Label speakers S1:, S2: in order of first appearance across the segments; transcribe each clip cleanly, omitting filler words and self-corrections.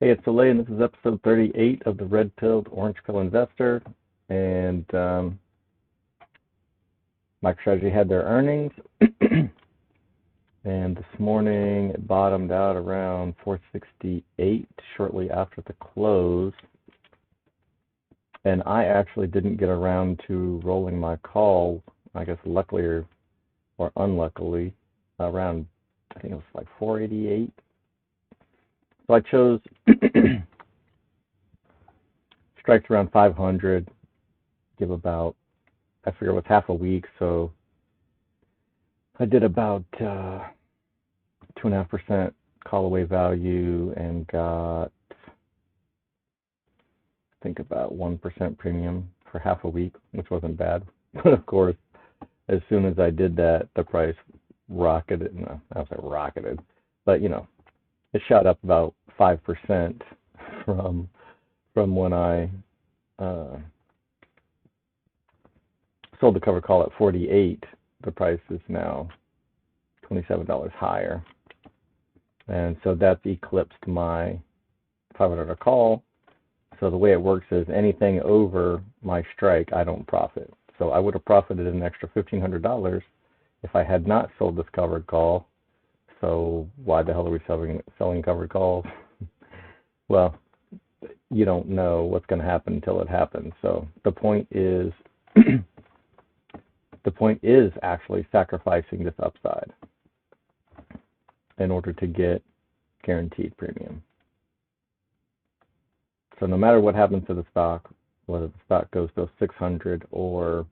S1: Hey, it's Soleil, and this is episode 38 of the Red Pilled Orange Pill Investor. And MicroStrategy had their earnings, and this morning it bottomed out around 468 shortly after the close. And I actually didn't get around to rolling my call, I guess luckily or unluckily, around, I think it was like 488. So I chose strikes around 500, give about, I figure it was half a week, so I did about 2.5% call away value and got, I think, about 1% premium for half a week, which wasn't bad. But of course, as soon as I did that, the price rocketed. No, I don't say rocketed, but it shot up about 5% from when I sold the covered call at 48. The price is now $27 higher, and so that's eclipsed my $500 call. So the way it works is anything over my strike, I don't profit. So I would have profited an extra $1,500 if I had not sold this covered call. So why the hell are we selling covered calls? Well, you don't know what's going to happen until it happens. So the point is actually sacrificing this upside in order to get guaranteed premium. So no matter what happens to the stock, whether the stock goes to 600 or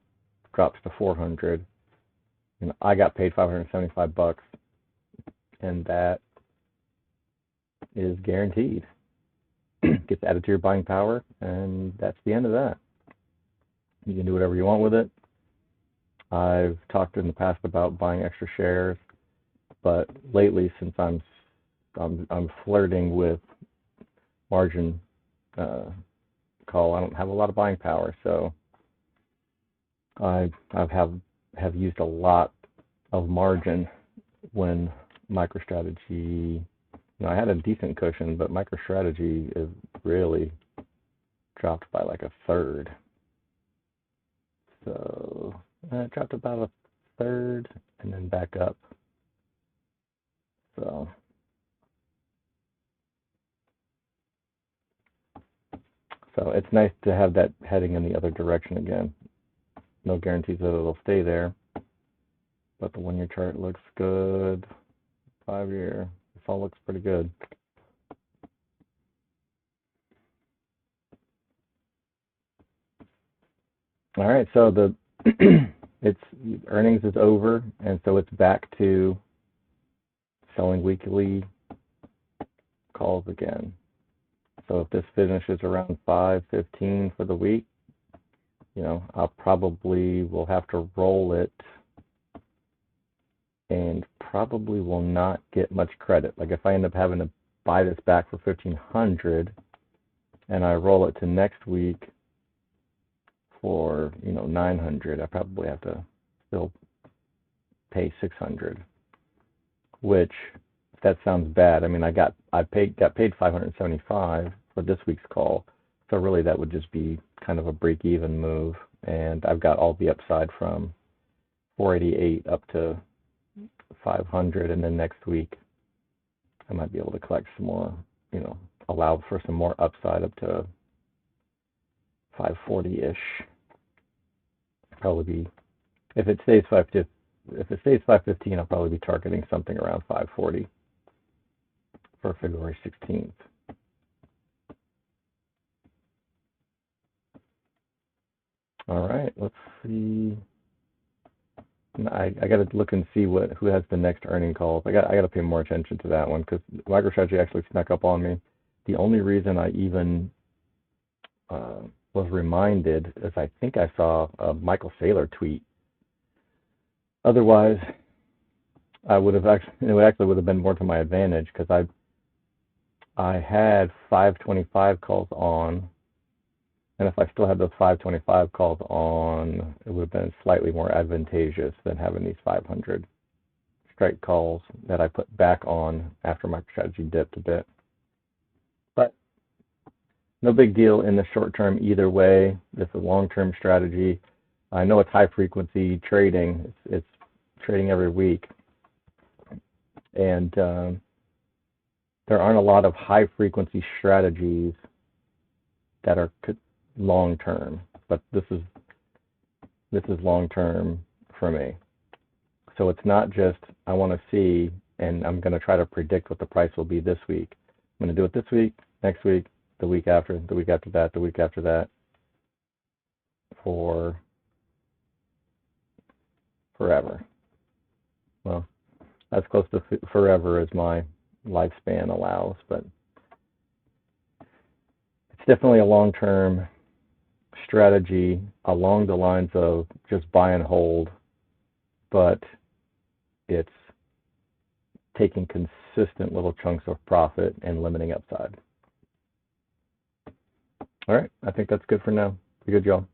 S1: drops to 400, I got paid $575, and that is guaranteed. Gets added to your buying power, and that's the end of that. You can do whatever you want with it. I've talked in the past about buying extra shares, but lately, since I'm flirting with margin call, I don't have a lot of buying power, so I have used a lot of margin when MicroStrategy. I had a decent cushion, but MicroStrategy is really dropped by like a third. So it dropped about a third and then back up. So it's nice to have that heading in the other direction again. No guarantees that it'll stay there, but the 1-year chart looks good. 5-year, this all looks pretty good. All right, so the it's earnings is over, and so it's back to selling weekly calls again. So if this finishes around 515 for the week, I'll probably will have to roll it and probably will not get much credit. Like if I end up having to buy this back for 1,500 and I roll it to next week for 900, I probably have to still pay 600, which, if that sounds bad, I mean I got paid 575 for this week's call, so really that would just be kind of a break-even move, and I've got all the upside from 488 up to 500, and then next week I might be able to collect some more, allow for some more upside up to 540-ish. Probably be, if it stays 515, I'll probably be targeting something around 540 for February 16th. All right, let's see. I got to look and see who has the next earning calls. I got to pay more attention to that one because MicroStrategy actually snuck up on me. The only reason I even was reminded is I think I saw a Michael Saylor tweet. Otherwise, it would have been more to my advantage because I had 525 calls on. And if I still had those 525 calls on, it would have been slightly more advantageous than having these 500 strike calls that I put back on after MicroStrategy dipped a bit. But no big deal in the short term either way. This is a long-term strategy. I know it's high frequency trading. It's trading every week, and there aren't a lot of high frequency strategies that are long term, but this is long term for me. So it's not just I want to see and I'm going to try to predict what the price will be this week. I'm going to do it this week, next week, the week after, the week after that, the week after that, for forever. Well, as close to forever as my lifespan allows, but it's definitely a long-term strategy along the lines of just buy and hold, but it's taking consistent little chunks of profit and limiting upside. All right, I think that's good for now. Be good, y'all.